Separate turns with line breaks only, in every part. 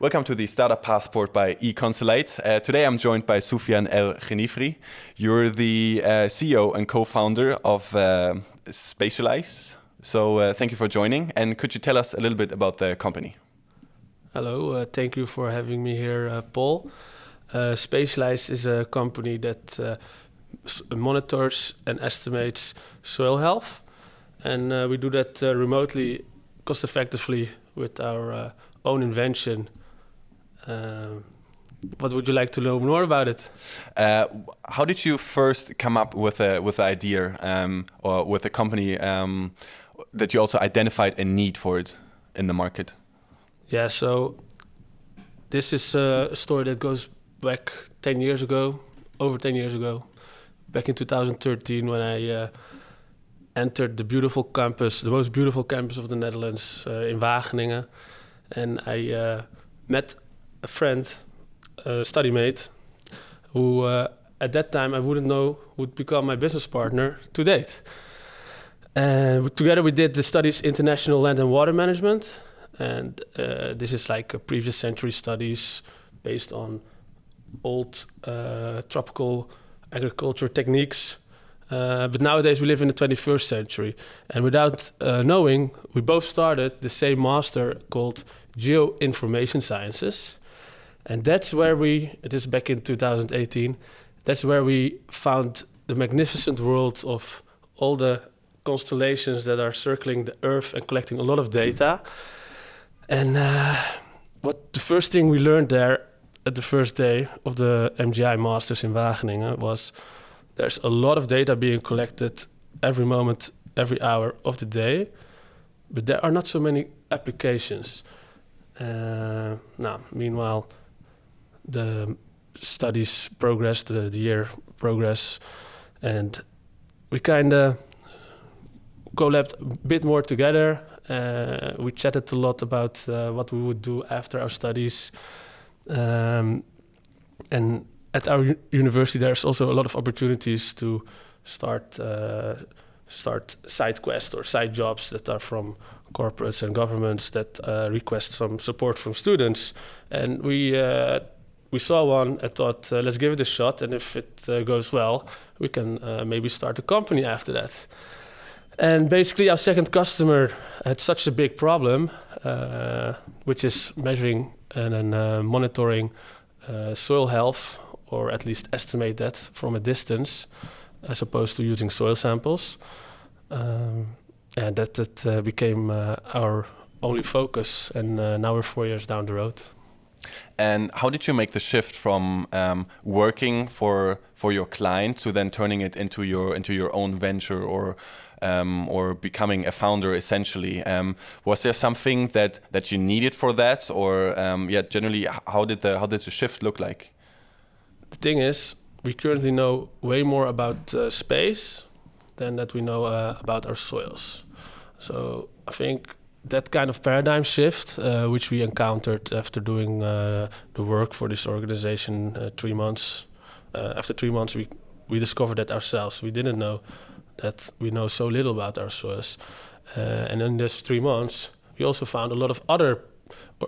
Welcome to the Startup Passport by eConsulate. Today I'm joined by Soufiane el Khinifri. You're the CEO and co-founder of Spatialise. So thank you for joining. And could you tell us a little bit about the company?
Hello, thank you for having me here, Paul. Spatialise is a company that monitors and estimates soil health. And we do that remotely, cost-effectively with our own invention. What would you like to know more about it?
How did you first come up with the idea or with the company that you also identified a need for it in the market?
Yeah, so this is a story that goes back 10 years ago, over 10 years ago, back in 2013 when I entered the beautiful campus, the most beautiful campus of the Netherlands in Wageningen. And I met a friend, a study mate, who at that time I wouldn't know would become my business partner to date. And together we did the studies International Land and Water Management. And this is like a previous century studies based on old tropical agriculture techniques. But nowadays we live in the 21st century. And without knowing, we both started the same master called Geoinformation Sciences. And that's where it is back in 2018, that's where we found the magnificent world of all the constellations that are circling the Earth and collecting a lot of data. And what the first thing we learned there at the first day of the MGI Masters in Wageningen was there's a lot of data being collected every moment, every hour of the day, but there are not so many applications. Meanwhile, the studies progressed, the year progressed, and we kind of collabed a bit more together. We chatted a lot about what we would do after our studies. And at our university, there's also a lot of opportunities to start side quests or side jobs that are from corporates and governments that request some support from students. And we saw one and thought, let's give it a shot. And if it goes well, we can maybe start a company after that. And basically, our second customer had such a big problem, which is measuring and monitoring soil health, or at least estimate that from a distance, as opposed to using soil samples. And that became our only focus. And now we're 4 years down the road.
And how did you make the shift from working for your client to then turning it into your own venture or becoming a founder essentially? Was there something that you needed for that, or generally how did the shift look like?
The thing is, we currently know way more about space than that we know about our soils. So I think that kind of paradigm shift, which we encountered after doing the work for this organization 3 months. After 3 months, we discovered that ourselves. We didn't know that we know so little about our soils. And in these 3 months, we also found a lot of other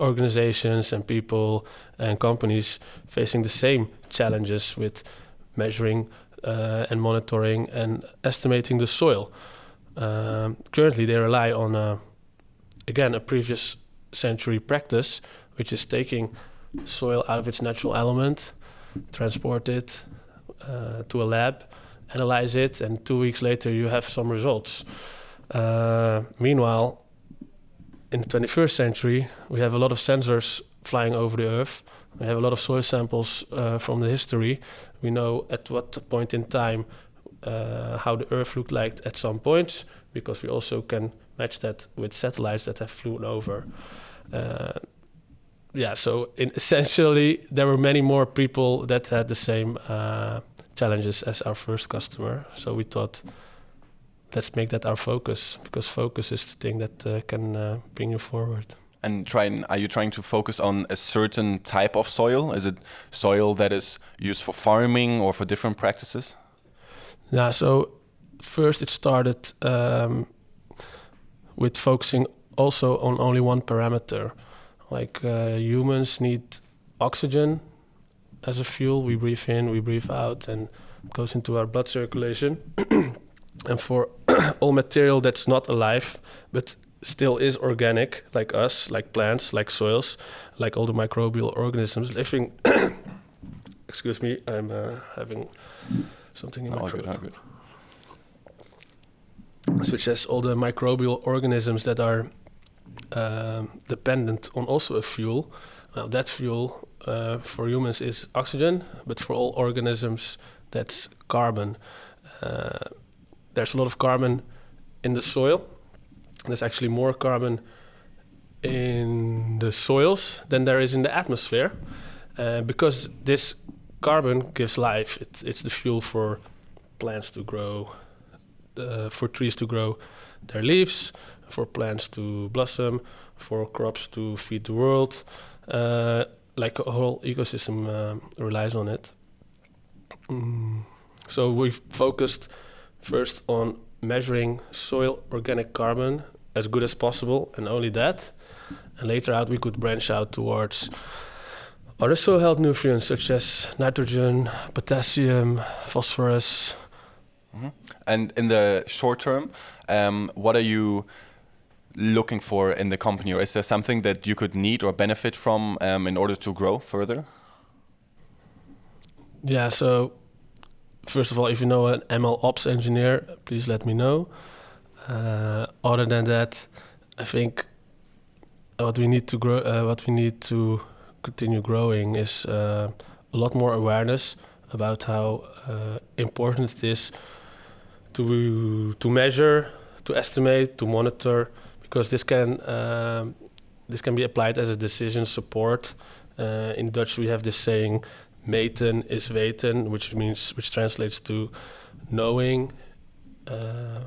organizations and people and companies facing the same challenges with measuring and monitoring and estimating the soil. Currently, they rely on a previous century practice, which is taking soil out of its natural element, transport it to a lab, analyze it, and 2 weeks later you have some results. Meanwhile, in the 21st century, we have a lot of sensors flying over the Earth. We have a lot of soil samples from the history. We know at what point in time how the Earth looked like at some points, because we also can match that with satellites that have flown over. So essentially, there were many more people that had the same challenges as our first customer. So we thought, let's make that our focus, because focus is the thing that can bring you forward.
And are you trying to focus on a certain type of soil? Is it soil that is used for farming or for different practices?
Yeah, so first it started with focusing also on only one parameter, Like humans need oxygen as a fuel. We breathe in, we breathe out, and it goes into our blood circulation. And for all material that's not alive, but still is organic, like us, like plants, like soils, like all the microbial organisms living. Excuse me, I'm having something in my throat.
Good.
Such as all the microbial organisms that are dependent on also a fuel. Well, that fuel for humans is oxygen, but for all organisms, that's carbon. There's a lot of carbon in the soil. There's actually more carbon in the soils than there is in the atmosphere, because this carbon gives life. It's the fuel for plants to grow, for trees to grow their leaves, for plants to blossom, for crops to feed the world. Like a whole ecosystem relies on it. So we've focused first on measuring soil organic carbon as good as possible, and only that. And later out we could branch out towards other soil health nutrients such as nitrogen, potassium, phosphorus.
Mm-hmm. And in the short term, what are you looking for in the company, or is there something that you could need or benefit from in order to grow further?
Yeah, so first of all, if you know an ML ops engineer, please let me know. Other than that, I think what we need to grow, what we need to continue growing is a lot more awareness about how important it is to measure, to estimate, to monitor, because this can be applied as a decision support. In Dutch, we have this saying, "Meten is weten," which translates to knowing.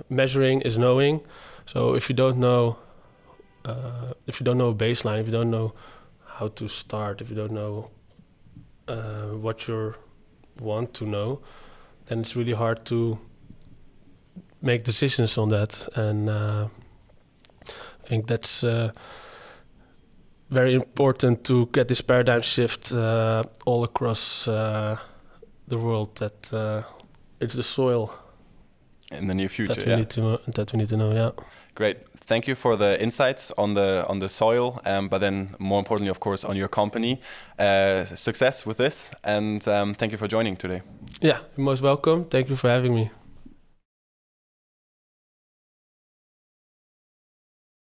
Measuring is knowing. So if you don't know a baseline, if you don't know how to start, if you don't know what you want to know, then it's really hard to make decisions on that. And I think that's very important to get this paradigm shift all across the world, that it's the soil
in the near future
that we need to know. Yeah.
Great. Thank you for the insights on the soil, but then more importantly, of course, on your company. Success with this, and thank you for joining today.
Yeah, you're most welcome. Thank you for having me.